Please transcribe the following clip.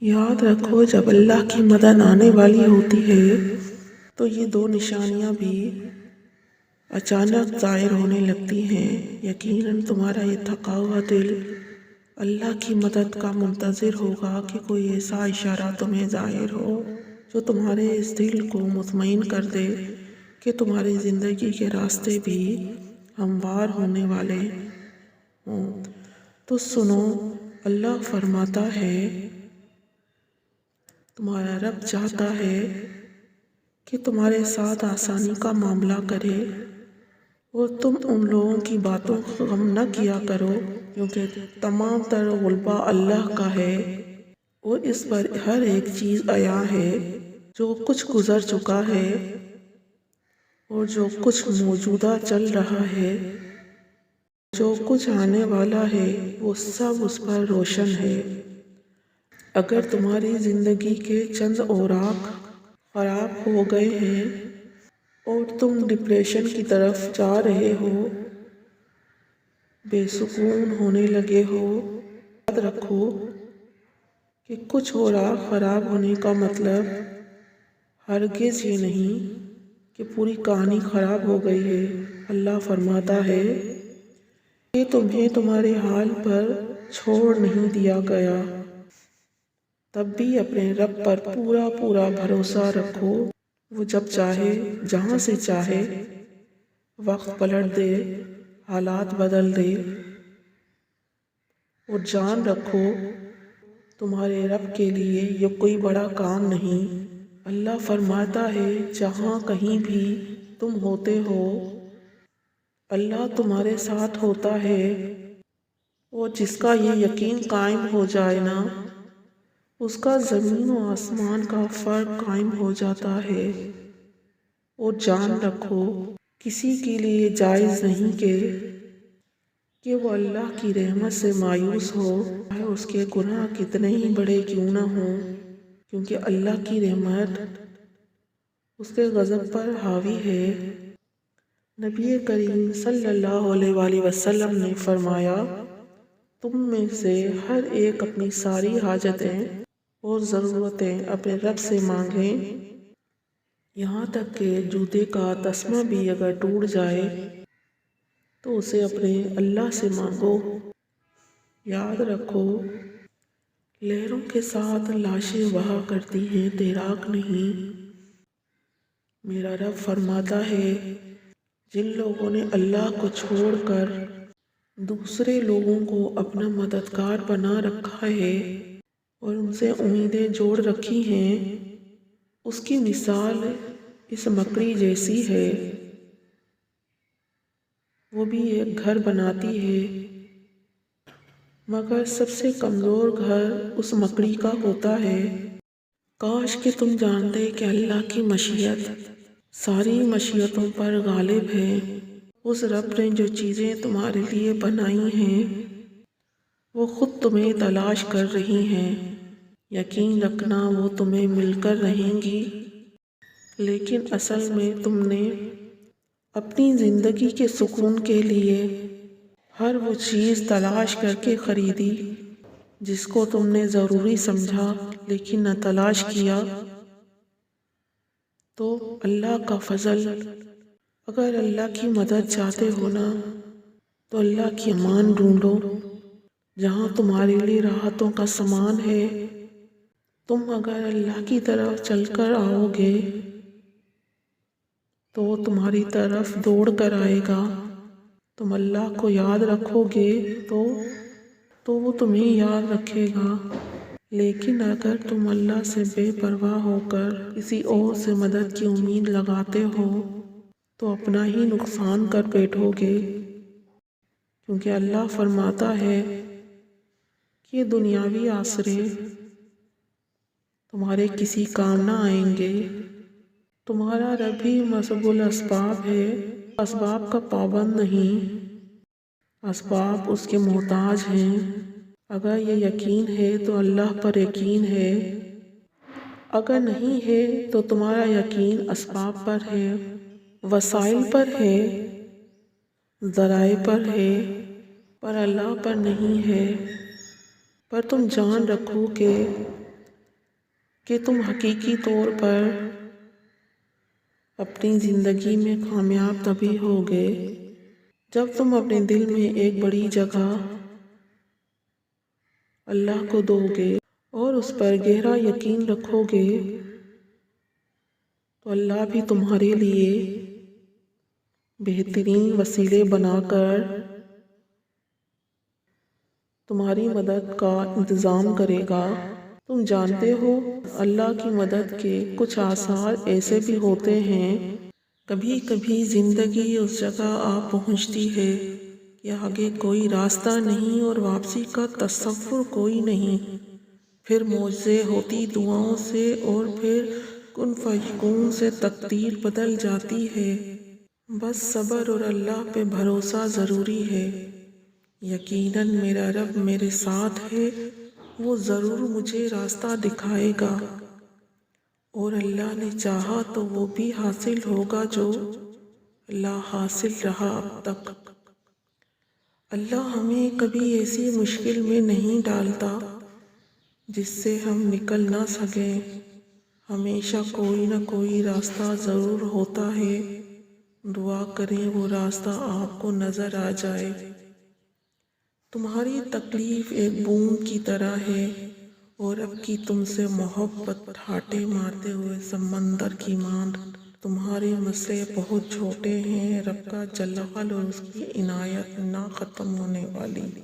یاد رکھو جب اللہ کی مدد آنے والی ہوتی ہے تو یہ دو نشانیاں بھی اچانک ظاہر ہونے لگتی ہیں۔ یقیناً تمہارا یہ تھکا ہوا دل اللہ کی مدد کا منتظر ہوگا کہ کوئی ایسا اشارہ تمہیں ظاہر ہو جو تمہارے اس دل کو مطمئن کر دے کہ تمہاری زندگی کے راستے بھی ہموار ہونے والے ہوں۔ تو سنو، اللہ فرماتا ہے، تمہارا رب چاہتا ہے کہ تمہارے ساتھ آسانی کا معاملہ کرے اور تم ان لوگوں کی باتوں کو غم نہ کیا کرو کیونکہ تمام تر غلبہ اللہ کا ہے اور اس پر ہر ایک چیز عیاں ہے۔ جو کچھ گزر چکا ہے اور جو کچھ موجودہ چل رہا ہے، جو کچھ آنے والا ہے، وہ سب اس پر روشن ہے۔ اگر تمہاری زندگی کے چند اوراق خراب ہو گئے ہیں اور تم ڈپریشن کی طرف جا رہے ہو، بے سکون ہونے لگے ہو، یاد رکھو کہ کچھ اوراق خراب ہونے کا مطلب ہرگز یہ نہیں کہ پوری کہانی خراب ہو گئی ہے۔ اللہ فرماتا ہے کہ تمہیں تمہارے حال پر چھوڑ نہیں دیا گیا، تب بھی اپنے رب پر پورا بھروسہ رکھو۔ وہ جب چاہے، جہاں سے چاہے، وقت پلٹ دے، حالات بدل دے۔ اور جان رکھو، تمہارے رب کے لیے یہ کوئی بڑا کام نہیں۔ اللہ فرماتا ہے، جہاں کہیں بھی تم ہوتے ہو، اللہ تمہارے ساتھ ہوتا ہے۔ اور جس کا یہ یقین قائم ہو جائے نا، اس کا زمین و آسمان کا فرق قائم ہو جاتا ہے۔ اور جان رکھو، کسی کے لیے جائز نہیں کہ وہ اللہ کی رحمت سے مایوس ہو، چاہے اس کے گناہ کتنے ہی بڑے کیوں نہ ہوں، کیونکہ اللہ کی رحمت اس کے غضب پر حاوی ہے۔ نبی کریم صلی اللہ علیہ وآلہ وسلم نے فرمایا، تم میں سے ہر ایک اپنی ساری حاجتیں اور ضرورتیں اپنے رب سے مانگیں، یہاں تک کہ جوتے کا تسمہ بھی اگر ٹوٹ جائے تو اسے اپنے اللہ سے مانگو۔ یاد رکھو، لہروں کے ساتھ لاشیں بہا کرتی ہیں، تیراک نہیں۔ میرا رب فرماتا ہے، جن لوگوں نے اللہ کو چھوڑ کر دوسرے لوگوں کو اپنا مددگار بنا رکھا ہے اور ان سے امیدیں جوڑ رکھی ہیں، اس کی مثال اس مکڑی جیسی ہے۔ وہ بھی ایک گھر بناتی ہے، مگر سب سے کمزور گھر اس مکڑی کا ہوتا ہے۔ کاش کہ تم جانتے کہ اللہ کی مشیت ساری مشیتوں پر غالب ہے۔ اس رب نے جو چیزیں تمہارے لیے بنائی ہیں، وہ خود تمہیں تلاش کر رہی ہیں۔ یقین رکھنا وہ تمہیں مل کر رہیں گی، لیکن اصل میں تم نے اپنی زندگی کے سکون کے لیے ہر وہ چیز تلاش کر کے خریدی جس کو تم نے ضروری سمجھا لیکن نہ تلاش کیا۔ تو اللہ کا فضل، اگر اللہ کی مدد چاہتے ہو نا تو اللہ کی امان ڈھونڈو، جہاں تمہارے لیے راحتوں کا سامان ہے۔ تم اگر اللہ کی طرف چل کر آؤ گے تو وہ تمہاری طرف دوڑ کر آئے گا۔ تم اللہ کو یاد رکھو گے تو وہ تمہیں یاد رکھے گا، لیکن اگر تم اللہ سے بے پرواہ ہو کر کسی اور سے مدد کی امید لگاتے ہو تو اپنا ہی نقصان کر بیٹھو گے، کیونکہ اللہ فرماتا ہے کہ یہ دنیاوی آسرے تمہارے کسی کام نہ آئیں گے۔ تمہارا رب ہی مسبب الاسباب ہے، اسباب کا پابند نہیں، اسباب اس کے محتاج ہیں۔ اگر یہ یقین ہے تو اللہ پر یقین ہے، اگر نہیں ہے تو تمہارا یقین اسباب پر ہے، وسائل پر ہے، ذرائع پر ہے، پر اللہ پر نہیں ہے۔ پر تم جان رکھو کہ کہ تم حقیقی طور پر اپنی زندگی میں کامیاب تبھی ہوگے جب تم اپنے دل میں ایک بڑی جگہ اللہ کو دو گے اور اس پر گہرا یقین رکھو گے تو اللہ بھی تمہارے لیے بہترین وسیلے بنا کر تمہاری مدد کا انتظام کرے گا۔ تم جانتے ہو اللہ کی مدد کے کچھ آثار ایسے بھی ہوتے ہیں، کبھی کبھی زندگی اس جگہ آ پہنچتی ہے کہ آگے کوئی راستہ نہیں اور واپسی کا تصور کوئی نہیں، پھر معجزے ہوتی دعاؤں سے اور پھر کن فیکون سے تقدیر بدل جاتی ہے۔ بس صبر اور اللہ پہ بھروسہ ضروری ہے۔ یقیناً میرا رب میرے ساتھ ہے، وہ ضرور مجھے راستہ دکھائے گا، اور اللہ نے چاہا تو وہ بھی حاصل ہوگا جو اللہ حاصل رہا اب تک۔ اللہ ہمیں کبھی ایسی مشکل میں نہیں ڈالتا جس سے ہم نکل نہ سکیں، ہمیشہ کوئی نہ کوئی راستہ ضرور ہوتا ہے۔ دعا کریں وہ راستہ آپ کو نظر آ جائے۔ تمہاری تکلیف ایک بوند کی طرح ہے اور رب کی تم سے محبت ٹھاٹے مارتے ہوئے سمندر کی مانند۔ تمہارے مسئلے بہت چھوٹے ہیں، رب کا جلال اور اس کی عنایت نہ ختم ہونے والی۔